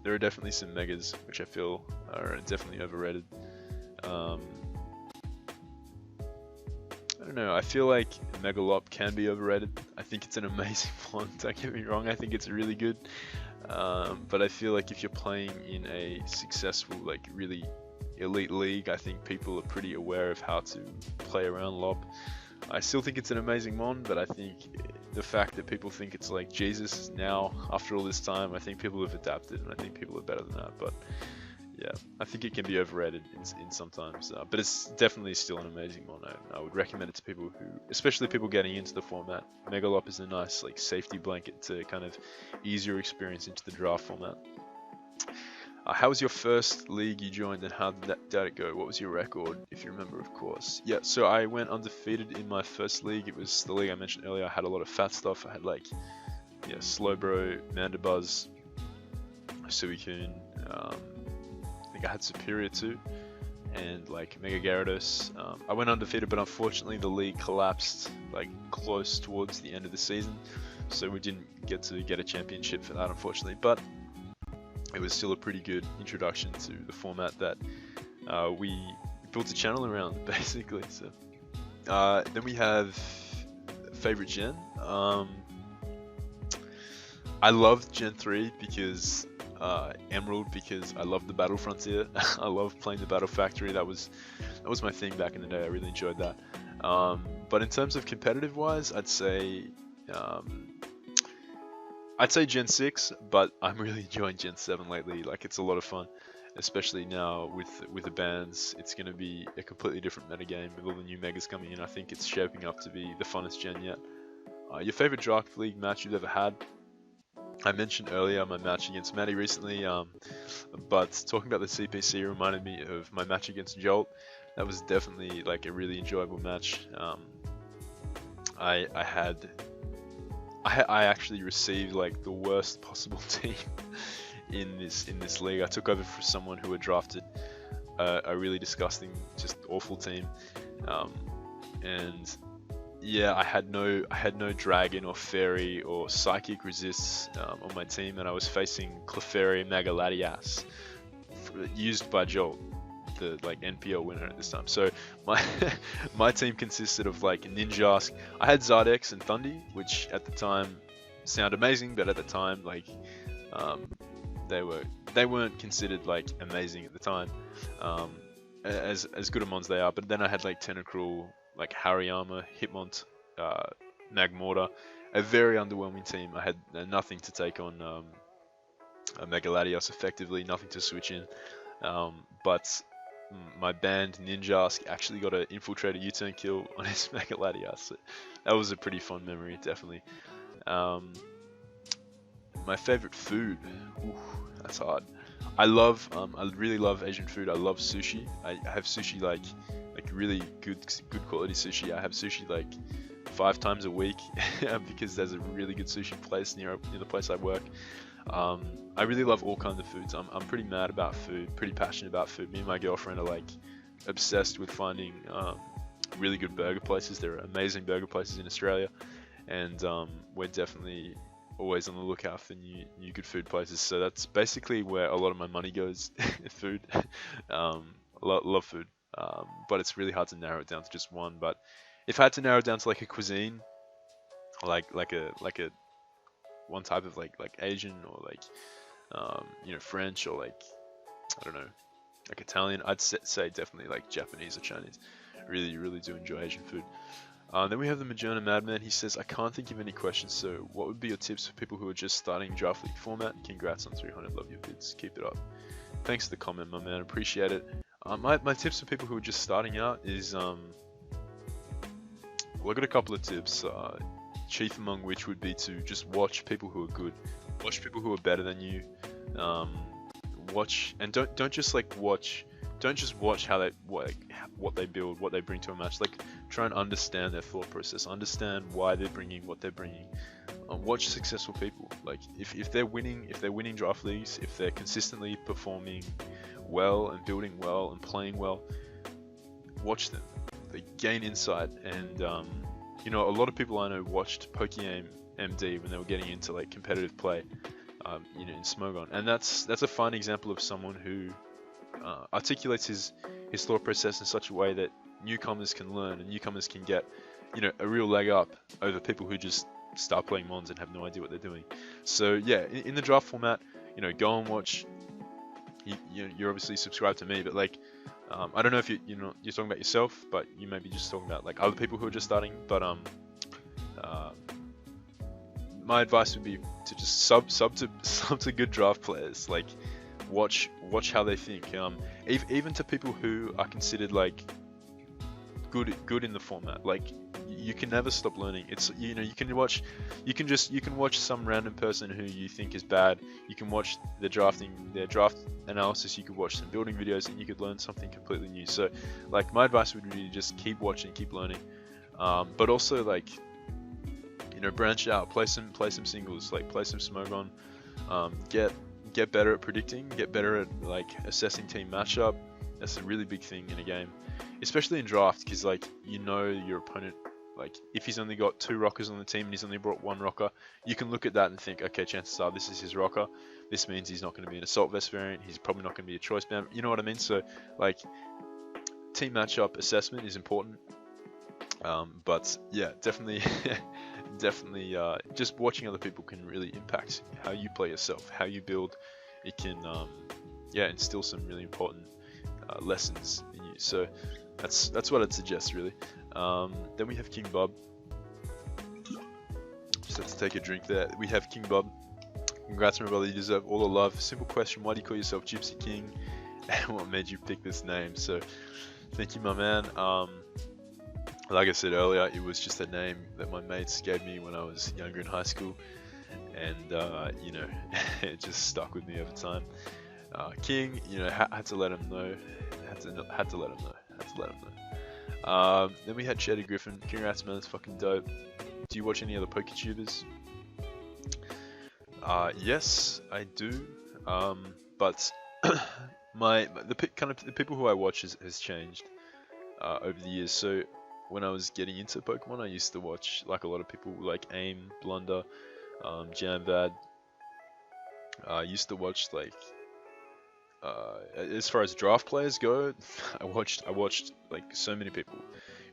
there are definitely some megas which I feel are definitely overrated. I don't know, I feel like Megalop can be overrated. I think it's an amazing mon, don't get me wrong, I think it's really good. But I feel like if you're playing in a successful, like really elite league, I think people are pretty aware of how to play around Lop. I still think it's an amazing mon, but I think the fact that people think it's like Jesus now, after all this time, I think people have adapted, and I think people are better than that. But yeah, I think it can be overrated in sometimes, but it's definitely still an amazing mon. I would recommend it to people who, especially people getting into the format. Megalop is a nice like safety blanket to kind of ease your experience into the draft format. How was your first league you joined, and how did it go? What was your record, if you remember, of course? Yeah, so I went undefeated in my first league. It was the league I mentioned earlier. I had a lot of fat stuff. I had like, yeah, Slowbro, Mandibuzz, Suicune, I think I had Superior too, and like Mega Gyarados. I went undefeated, but unfortunately the league collapsed like close towards the end of the season, so we didn't get to get a championship for that, unfortunately. But it was still a pretty good introduction to the format that we built a channel around, basically. So then we have favorite gen. I loved Gen 3 because Emerald, because I love the Battle Frontier. I love playing the Battle Factory. That was my thing back in the day. I really enjoyed that. But in terms of competitive wise, I'd say Gen 6, but I'm really enjoying Gen 7 lately. Like, it's a lot of fun, especially now with the bans. It's going to be a completely different metagame with all the new megas coming in. I think it's shaping up to be the funnest gen yet. Your favorite Draft League match you've ever had? I mentioned earlier my match against Maddie recently, but talking about the CPC reminded me of my match against Jolt. That was definitely like a really enjoyable match. I actually received like the worst possible team in this league. I took over for someone who had drafted a really disgusting, just awful team, and yeah, I had no dragon or fairy or psychic resists on my team, and I was facing Clefairy Mega Latias used by Jolt, the like NPL winner at this time. So my team consisted of like Ninjask. I had Zardex and Thundy, which at the time sound amazing, but at the time like they weren't considered like amazing at the time, as good a mons they are. But then I had like Tentacruel, like Hariyama, Hitmont, Magmortar, a very underwhelming team. I had nothing to take on a Mega Latios effectively, nothing to switch in, but my band Ninjask actually got an Infiltrator U-turn kill on his Mega Latias. So that was a pretty fun memory, definitely. My favorite food. Ooh, that's hard. I really love Asian food. I love sushi. I have sushi like really good quality sushi. I have sushi like 5 times a week because there's a really good sushi place near the place I work. I really love all kinds of foods. I'm pretty mad about food, pretty passionate about food. Me and my girlfriend are like obsessed with finding really good burger places. There are amazing burger places in Australia, and we're definitely always on the lookout for new good food places. So that's basically where a lot of my money goes. Food. Love food, but it's really hard to narrow it down to just one. But if I had to narrow it down to like a cuisine, like a one type of like Asian or like French or like I don't know, like Italian, I'd say definitely like Japanese or Chinese. Really do enjoy Asian food. Then we have the Majourna Madman. He says, I can't think of any questions, so what would be your tips for people who are just starting Draft League format? Congrats on 300, love your vids, keep it up. Thanks for the comment, my man, appreciate it. My tips for people who are just starting out is, well, I got a couple of tips, chief among which would be to just watch people who are good. Watch people who are better than you. Watch, and don't just like watch. Don't just watch how what they build, what they bring to a match. Like, try and understand their thought process, understand why they're bringing what they're bringing. Watch successful people. Like, if they're winning draft leagues, if they're consistently performing well and building well and playing well, watch them. They gain insight, and a lot of people I know watched Pokeaim MD when they were getting into like competitive play, in Smogon, and that's a fine example of someone who articulates his thought process in such a way that newcomers can learn and newcomers can get a real leg up over people who just start playing Mons and have no idea what they're doing. So yeah, in the draft format, go and watch. You're obviously subscribed to me, but like I don't know if you're talking about yourself, but you may be just talking about like other people who are just starting. But my advice would be to just sub to good draft players. Like, watch how they think. Even to people who are considered like good in the format. Like, you can never stop learning. It's you can watch some random person who you think is bad. You can watch their draft analysis. You could watch some building videos, and you could learn something completely new. So, like, my advice would be just keep watching, keep learning, but also like branch out, play some singles, like play some Smogon, get better at predicting, get better at like assessing team matchup. That's a really big thing in a game, especially in draft, because like your opponent, like if he's only got 2 rockers on the team and he's only brought 1 rocker, you can look at that and think, okay, chances are this is his rocker. This means he's not going to be an assault vest variant. He's probably not going to be a choice band. You know what I mean? So like team matchup assessment is important. But yeah, definitely just watching other people can really impact how you play yourself, how you build. It can instill some really important lessons in you. So that's what I'd suggest, really. Then we have King Bob. Just have to take a drink there. We have King Bob. Congrats, my brother, you deserve all the love. Simple question, why do you call yourself Gypsy King? And what made you pick this name? So thank you, my man. Like I said earlier, it was just a name that my mates gave me when I was younger in high school, and it just stuck with me over time. King, had to let him know. Had to let him know. Then we had Cheddar Griffin. Congrats, man, that's fucking dope. Do you watch any other PokeTubers? Yes, I do. But the people who I watch has changed over the years. So when I was getting into Pokemon, I used to watch like a lot of people like AIM, Blunder, Jamvad. I used to watch like as far as draft players go, I watched like so many people,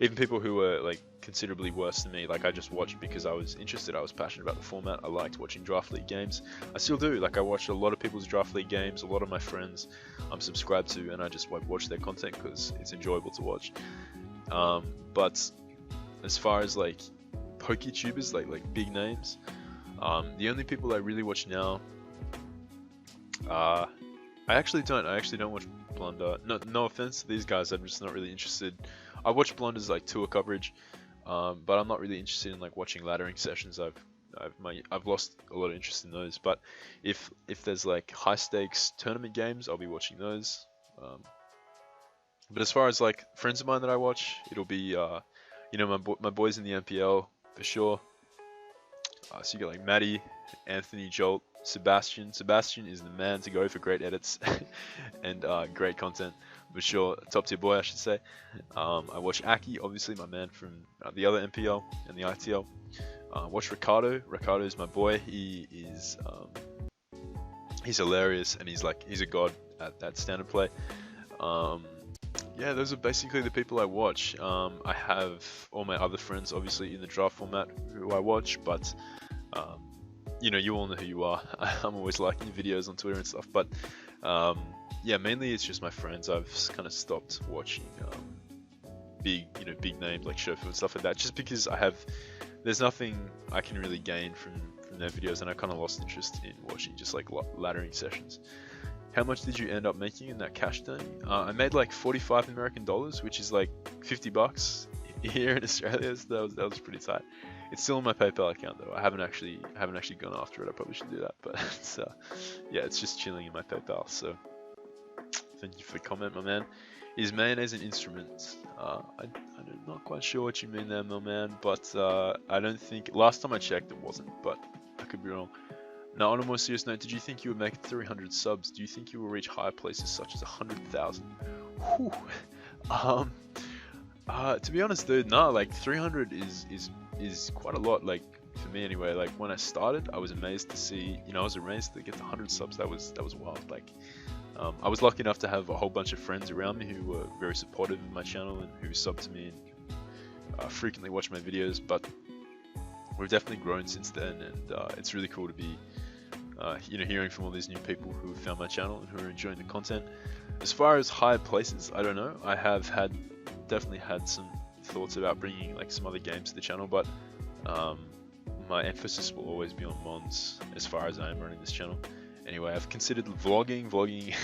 even people who were like considerably worse than me. Like, I just watched because I was interested, I was passionate about the format, I liked watching draft league games. I still do. Like, I watch a lot of people's draft league games, a lot of my friends I'm subscribed to, and I just watch their content because it's enjoyable to watch. But as far as like PokeTubers, like big names, the only people I really watch now, I actually don't watch Blunder. No offense to these guys, I'm just not really interested. I watch Blunder's like tour coverage, but I'm not really interested in like watching laddering sessions. I've I've lost a lot of interest in those. But if there's like high stakes tournament games, I'll be watching those. Um, but as far as like friends of mine that I watch, it'll be my boys in the NPL for sure. So you got like Matty, Anthony, Jolt, Sebastian. Sebastian is the man to go for great edits and great content. For sure, top tier boy, I should say. I watch Aki, obviously my man from the other NPL and the ITL. Watch Ricardo. Ricardo is my boy. He's hilarious and he's a god at standard play. Yeah, those are basically the people I watch. I have all my other friends, obviously, in the draft format who I watch, but you all know who you are. I'm always liking your videos on Twitter and stuff, but yeah, mainly it's just my friends. I've kind of stopped watching big names like Shofu and stuff like that, just because there's nothing I can really gain from their videos, and I kind of lost interest in watching just like laddering sessions. How much did you end up making in that cash day? I made like 45 American dollars, which is like $50 here in Australia. So that was pretty tight. It's still in my PayPal account though. I haven't actually gone after it. I probably should do that, but yeah, it's just chilling in my PayPal. So thank you for the comment, my man. Is mayonnaise an instrument? I'm not quite sure what you mean there, my man, but I don't think last time I checked it wasn't, but I could be wrong. Now, on a more serious note, did you think you would make 300 subs? Do you think you will reach higher places such as 100,000? To be honest, dude, no. Like 300 is quite a lot. Like for me, anyway. Like when I started, I was amazed to see. I was amazed to get to 100 subs. That was wild. Like I was lucky enough to have a whole bunch of friends around me who were very supportive of my channel and who subbed to me and frequently watch my videos. But we've definitely grown since then, and it's really cool to be hearing from all these new people who have found my channel and who are enjoying the content. As far as higher places, I don't know. I have definitely had some thoughts about bringing like some other games to the channel, but my emphasis will always be on Mons as far as I am running this channel. Anyway, I've considered vlogging. Vlogging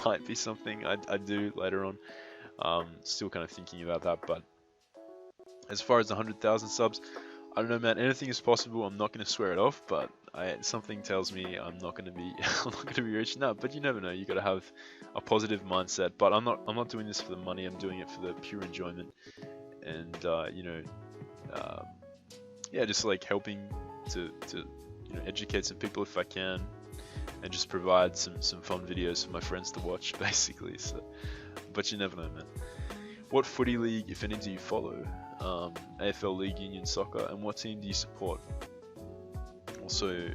might be something I do later on. Still kind of thinking about that, but as far as 100,000 subs, I don't know, man. Anything is possible. I'm not going to swear it off, but something tells me I'm not going to be reaching that. But you never know. You got to have a positive mindset. But I'm not doing this for the money. I'm doing it for the pure enjoyment, and yeah, just like helping to educate some people if I can, and just provide some fun videos for my friends to watch, basically. So, but you never know, man. What footy league, if any, do you follow? AFL League, Union Soccer, and what team do you support? Also,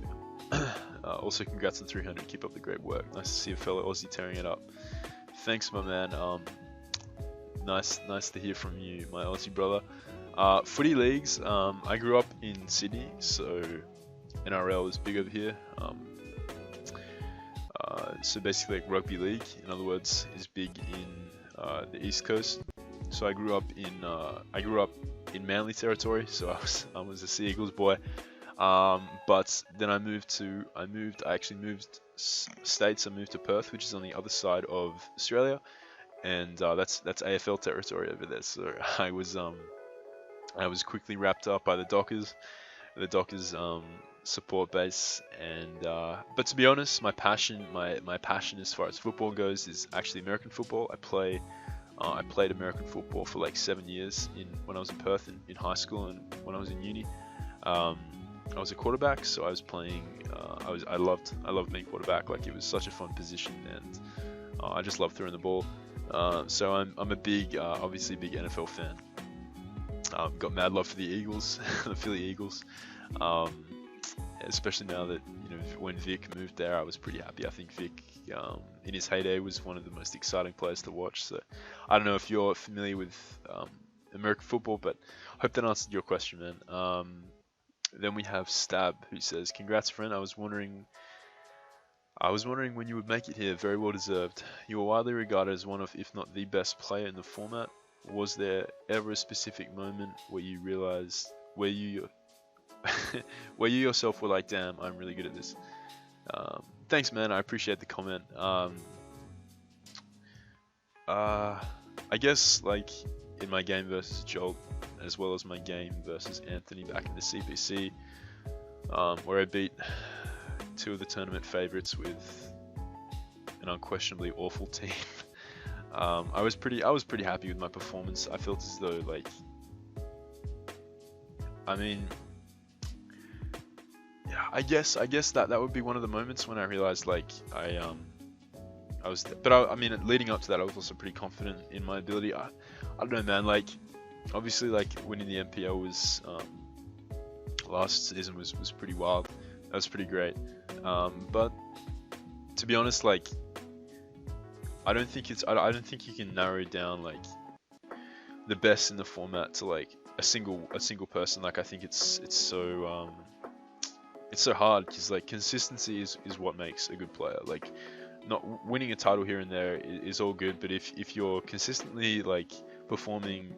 congrats on 300. Keep up the great work. Nice to see a fellow Aussie tearing it up. Thanks, my man. Nice to hear from you, my Aussie brother. Footy leagues. I grew up in Sydney, so NRL is big over here. So basically, like rugby league, in other words, is big in the East Coast. So I grew up in Manly territory, so I was a Sea Eagles boy. But then I actually moved states. I moved to Perth, which is on the other side of Australia, and that's AFL territory over there. So I was quickly wrapped up by the Dockers support base, and but to be honest, my passion as far as football goes is actually American football. I played American football for like 7 years when I was in Perth in high school, and when I was in uni. I was a quarterback, so I was playing. I loved being quarterback. Like it was such a fun position, and I just love throwing the ball. So I'm a obviously big NFL fan. Got mad love for the Eagles, the Philly Eagles. Especially now that when Vic moved there, I was pretty happy. I think Vic, in his heyday, was one of the most exciting players to watch. So I don't know if you're familiar with American football, but I hope that answered your question, man. Then we have Stab, who says, "Congrats, friend. I was wondering when you would make it here. Very well deserved. You are widely regarded as one of, if not the best player in the format. Was there ever a specific moment where you realized where you yourself were like, damn, I'm really good at this?" Thanks, man. I appreciate the comment. I guess like in my game versus Jolt, as well as my game versus Anthony back in the CPC, where I beat two of the tournament favorites with an unquestionably awful team. I was pretty happy with my performance. I felt as though, like, I mean, yeah, I guess that would be one of the moments when I realized, like, I mean, leading up to that, I was also pretty confident in my ability. I don't know, man. Like, obviously, like, winning the NPL was last season was pretty wild. That was pretty great. But to be honest, like, I don't think you can narrow down, like, the best in the format to, like, a single person. Like, I think it's so hard, because, like, consistency is what makes a good player. Like, not winning a title here and there is all good, but if you're consistently, like, performing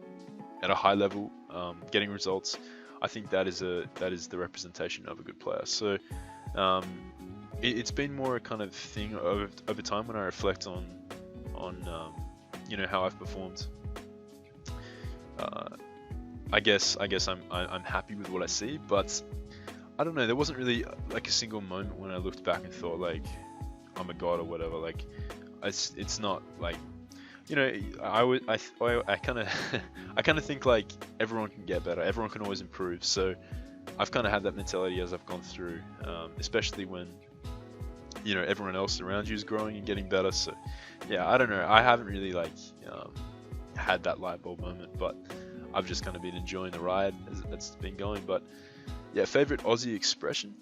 at a high level, getting results, I think that is the representation of a good player. So it's been more a kind of thing over time when I reflect on you know, how I've performed. I guess I'm happy with what I see, but I don't know. There wasn't really, like, a single moment when I looked back and thought, like, I'm a god or whatever. Like, it's not like, you know, I kind of I kind of think, like, everyone can get better. Everyone can always improve. So I've kind of had that mentality as I've gone through, especially when, you know, everyone else around you is growing and getting better. So yeah, I don't know. I haven't really, like, had that light bulb moment, but I've just kind of been enjoying the ride as it's been going. But yeah, favorite Aussie expression.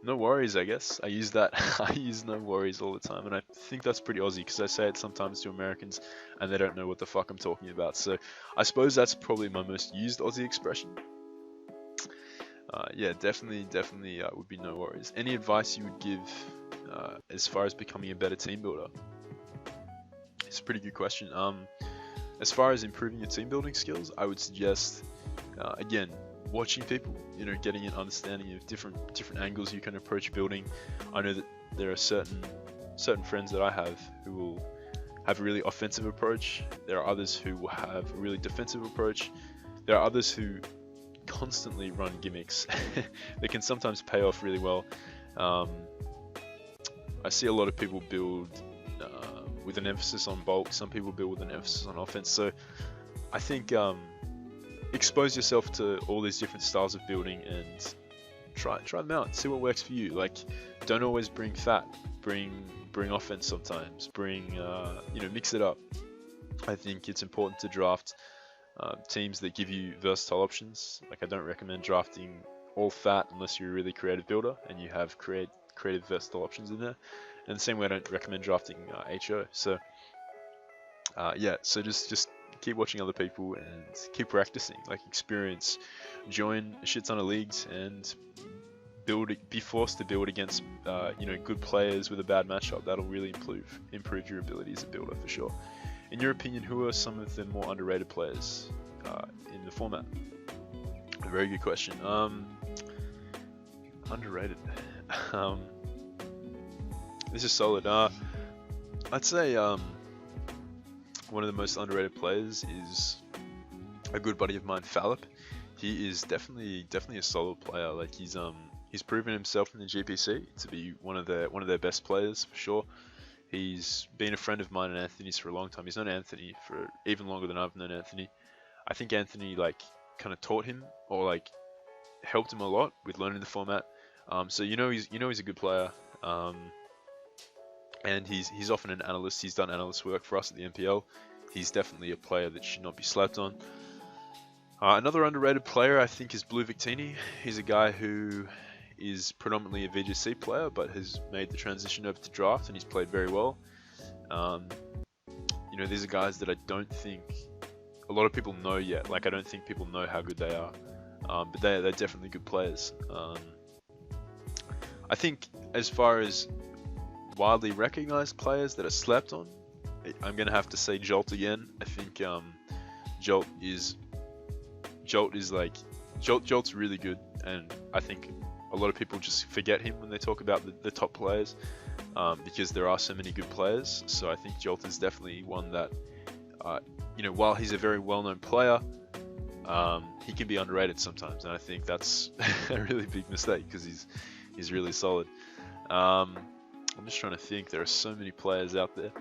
No worries, I guess. I use that. I use no worries all the time, and I think that's pretty Aussie, because I say it sometimes to Americans and they don't know what the fuck I'm talking about. So I suppose that's probably my most used Aussie expression. Yeah, definitely would be no worries. Any advice you would give as far as becoming a better team builder? It's a pretty good question. As far as improving your team building skills, I would suggest, again, watching people, you know, getting an understanding of different angles you can approach building. I know that there are certain friends that I have who will have a really offensive approach. There are others who will have a really defensive approach. There are others who constantly run gimmicks that can sometimes pay off really well. I see a lot of people build with an emphasis on bulk. Some people build with an emphasis on offense. So I think expose yourself to all these different styles of building and try them out. See what works for you. Like, don't always bring fat. Bring offense sometimes. You know, mix it up. I think it's important to draft teams that give you versatile options. Like, I don't recommend drafting all fat unless you're a really creative builder and you have creative versatile options in there. And the same way, I don't recommend drafting HO. So yeah, so just keep watching other people and keep practicing. Like, experience, join a shit ton of leagues and be forced to build against you know, good players with a bad matchup. That'll really improve your ability as a builder for sure. In your opinion, who are some of the more underrated players in the format? A very good question. Underrated. This is solid. I'd say one of the most underrated players is a good buddy of mine, Fallop. He is definitely a solid player. Like, he's proven himself in the GPC to be one of their best players for sure. He's been a friend of mine and Anthony's for a long time. He's known Anthony for even longer than I've known Anthony. I think Anthony, like, kind of taught him, or, like, helped him a lot with learning the format. So you know he's a good player. And he's often an analyst. He's done analyst work for us at the NPL. He's definitely a player that should not be slept on. Another underrated player, I think, is Blue Victini. He's a guy who is predominantly a VGC player, but has made the transition over to draft, and he's played very well. You know, these are guys that I don't think a lot of people know yet. Like, I don't think people know how good they are, but they're definitely good players. I think as far as widely recognized players that are slept on, I'm gonna have to say Jolt again. I think Jolt's really good, and I think a lot of people just forget him when they talk about the top players, because there are so many good players. So I think Jolt is definitely one that, you know, while he's a very well-known player, he can be underrated sometimes, and I think that's a really big mistake because he's really solid. I'm just trying to think. There are so many players out there.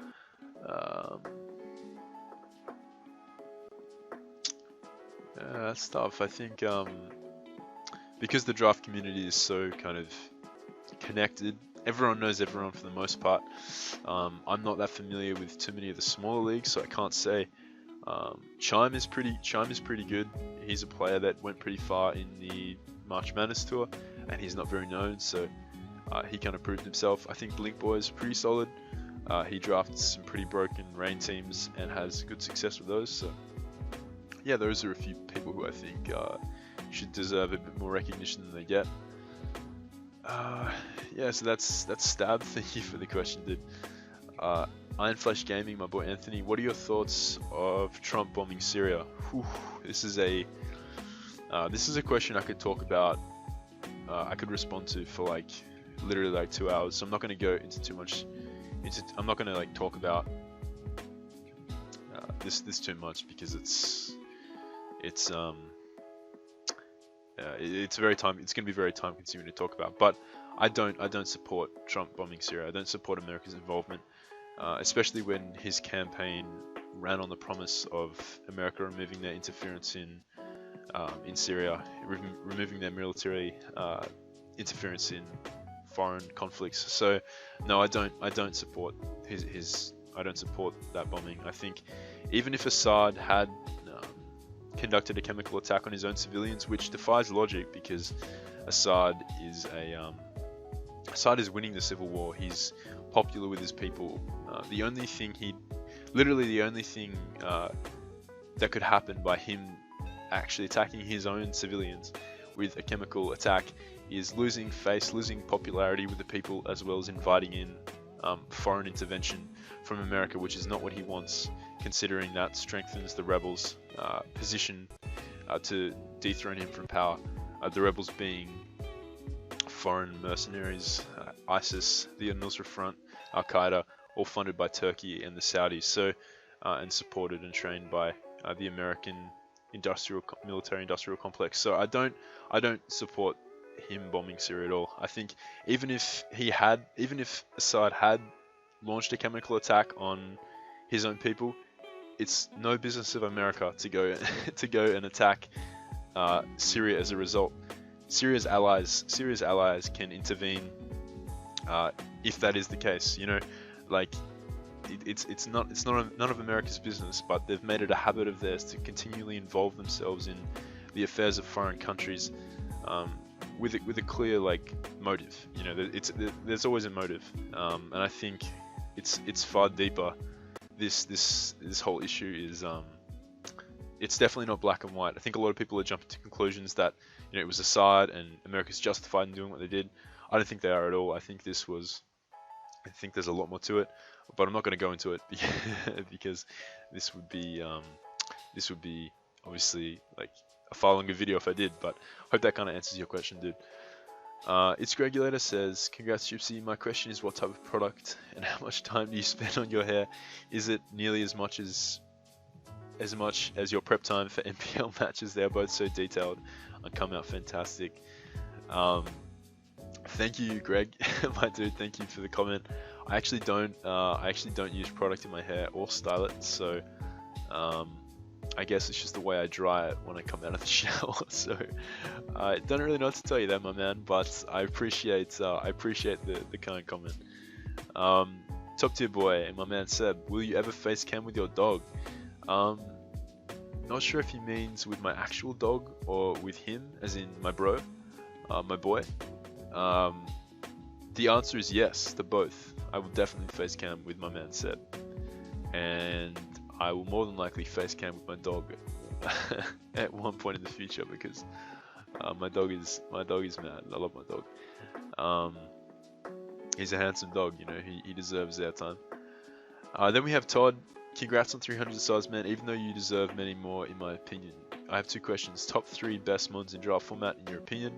That's tough. I think because the draft community is so kind of connected, everyone knows everyone for the most part. I'm not that familiar with too many of the smaller leagues, so I can't say. Chime is pretty good. He's a player that went pretty far in the March Madness tour, and he's not very known, so he kind of proved himself. I think Blink Boy is pretty solid. He drafted some pretty broken rain teams and has good success with those. So yeah, those are a few people who I think should deserve a bit more recognition than they get. Yeah, so that's Stab. Thank you for the question, dude. Iron Flesh Gaming, my boy Anthony, what are your thoughts of Trump bombing Syria? Whew, this is a question I could talk about. I could respond to for like literally like 2 hours. So I'm not going to go into too much. I'm not going to like talk about this too much because it's very time. It's going to be very time consuming to talk about. But I don't support Trump bombing Syria. I don't support America's involvement. Especially when his campaign ran on the promise of America removing their interference in Syria, removing their military interference in foreign conflicts. So no, I don't support I don't support that bombing. I think even if Assad had conducted a chemical attack on his own civilians, which defies logic because Assad is winning the civil war. He's popular with his people. The only thing that could happen by him actually attacking his own civilians with a chemical attack is losing face, losing popularity with the people, as well as inviting in foreign intervention from America, which is not what he wants, considering that strengthens the rebels' position to dethrone him from power. The rebels being foreign mercenaries, ISIS, the Al-Nusra Front, Al-Qaeda, all funded by Turkey and the Saudis, so and supported and trained by the American military-industrial complex. So I don't support him bombing Syria at all. I think even if Assad had launched a chemical attack on his own people, it's no business of America to go and attack Syria as a result. Syria's allies can intervene if that is the case. You know, like it's none of America's business, but they've made it a habit of theirs to continually involve themselves in the affairs of foreign countries with a clear like motive. You know, there's always a motive, and I think it's far deeper. This whole issue is it's definitely not black and white. I think a lot of people are jumping to conclusions that, you know, it was Assad and America's justified in doing what they did. I don't think they are at all. I think there's a lot more to it, but I'm not going to go into it because this would be obviously like a far longer video if I did. But I hope that kind of answers your question, dude. It's Gregulator says, congrats Gypsy. My question is, what type of product and how much time do you spend on your hair? Is it nearly as much as your prep time for NPL matches? They are both so detailed and come out fantastic. Thank you, Greg, my dude. Thank you for the comment. I actually don't use product in my hair or style it, so I guess it's just the way I dry it when I come out of the shower. So I don't really know what to tell you there, my man, but I appreciate the kind comment. Top tier boy, my man Seb, will you ever face cam with your dog? Not sure if he means with my actual dog or with him, as in my bro, my boy. The answer is yes to both. I will definitely face cam with my man Seb, and I will more than likely face cam with my dog at one point in the future because my dog is mad. I love my dog. He's a handsome dog, you know. He deserves our time. Then we have Todd. Congrats on 300 subs, man. Even though you deserve many more, in my opinion. I have two questions. Top 3 best mods in draft format, in your opinion.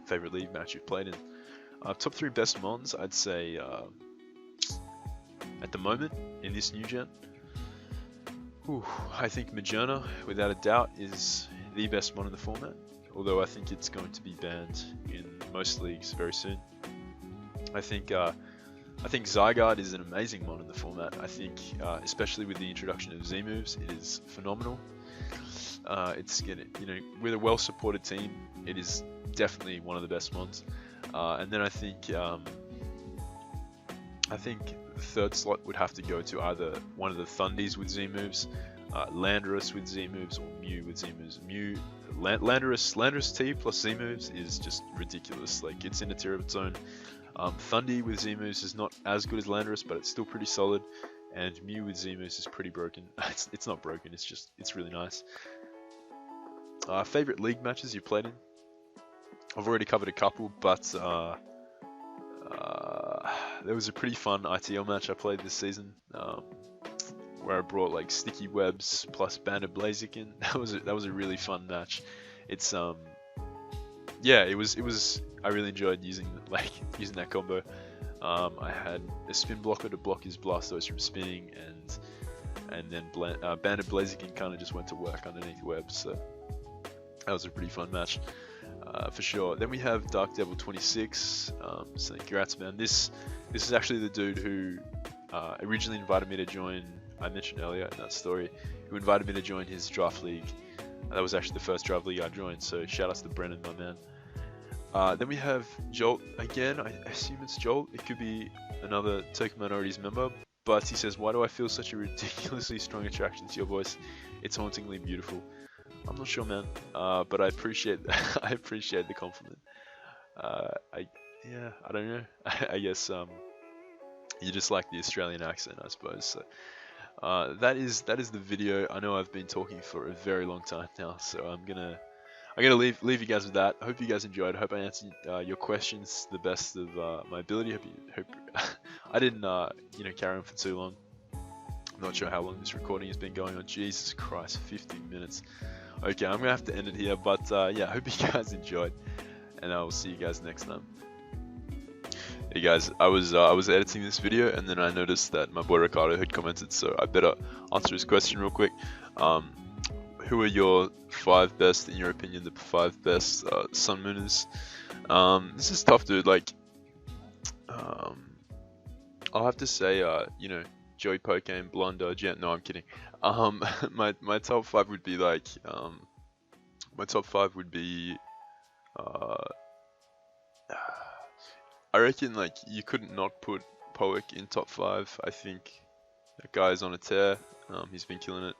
Favorite league match you've played in. Top 3 best mons, I'd say at the moment in this new gen. Ooh, I think Majourna, without a doubt, is the best mod in the format. Although I think it's going to be banned in most leagues very soon. I think Zygarde is an amazing mod in the format. I think, especially with the introduction of Z moves, it is phenomenal. It's with a well-supported team, it is definitely one of the best mods. And then I think the third slot would have to go to either one of the Thundies with Z moves, Landorus with Z moves, or Mew with Z moves. Landorus T plus Z moves is just ridiculous. Like, it's in a tier of its own. Thundy with Z moves is not as good as Landorus, but it's still pretty solid. And Mew with Z moves is pretty broken. It's not broken. It's really nice. Favorite league matches you played in? I've already covered a couple, but there was a pretty fun ITL match I played this season, where I brought like Sticky Webs plus Banded Blaziken. That was a really fun match. It's yeah, it was. I really enjoyed using that combo. I had a spin blocker to block his Blastoise from spinning, and then Banded Blaziken kind of just went to work underneath Webs. So that was a pretty fun match. For sure. Then we have Dark Devil 26. So congrats, man. This is actually the dude who originally invited me to join. I mentioned earlier in that story, who invited me to join his draft league. That was actually the first draft league I joined. So shout outs to Brennan, my man. Then we have Jolt again. I assume it's Jolt. It could be another Token Minorities member. But he says, "Why do I feel such a ridiculously strong attraction to your voice? It's hauntingly beautiful." I'm not sure, man, but I appreciate I appreciate the compliment. I don't know. I guess you just like the Australian accent, I suppose. So that is the video. I know I've been talking for a very long time now, so I'm gonna leave you guys with that. I hope you guys enjoyed. I hope I answered your questions to the best of my ability. Hope I didn't carry on for too long. I'm not sure how long this recording has been going on. Jesus Christ, 50 minutes. Okay, I'm gonna have to end it here, but yeah, I hope you guys enjoyed, and I will see you guys next time. Hey guys, I was editing this video, and then I noticed that my boy Ricardo had commented, so I better answer his question real quick. Who are your 5 best, in your opinion, the 5 best Sun Mooners? This is tough, dude. Like, I'll have to say, Joey Pokane, Blunder, Gent. No, I'm kidding. My top 5 would be like, I reckon like you couldn't not put Poick in top 5. I think that guy's on a tear. He's been killing it.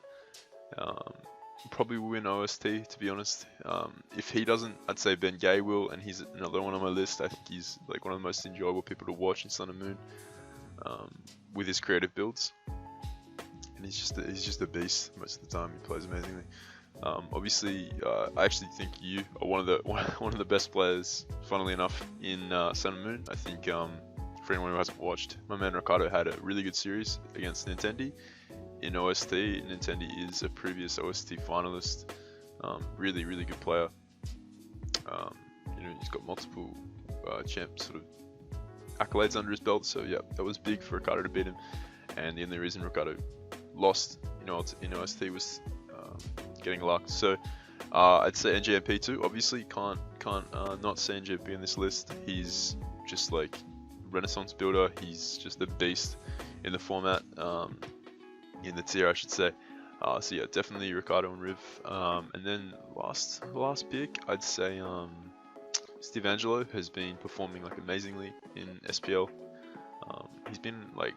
Probably will win OST, to be honest. If he doesn't, I'd say Ben Gay will, and he's another one on my list. I think he's like one of the most enjoyable people to watch in Sun and Moon, with his creative builds. And he's just a beast most of the time. He plays amazingly. Obviously, I actually think you are one of the best players, funnily enough, in Sun and Moon. I think for anyone who hasn't watched, my man Ricardo had a really good series against Nintendi in OST. Nintendi is a previous OST finalist. Really good player. He's got multiple champ sort of accolades under his belt. So yeah, that was big for Ricardo to beat him. And the only reason Ricardo lost in OST was getting luck. So I'd say NJMP too. Obviously can't not say NJMP in this list. He's just like Renaissance builder. He's just a beast in the format, in the tier I should say. So yeah, definitely Ricardo and Riv. And then last pick, I'd say Steve Angelo has been performing like amazingly in SPL. He's been like,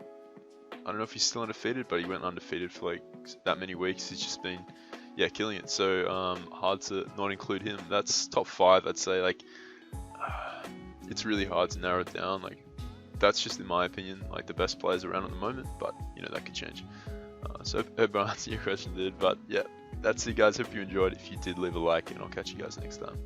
I don't know if he's still undefeated, but he went undefeated for like that many weeks. He's just been, yeah, killing it. So hard to not include him. That's top 5, I'd say. Like, it's really hard to narrow it down. Like, that's just in my opinion, like the best players around at the moment. But that could change. So hope I answered your question, dude. But yeah, that's it, guys. Hope you enjoyed. If you did, leave a like, and I'll catch you guys next time.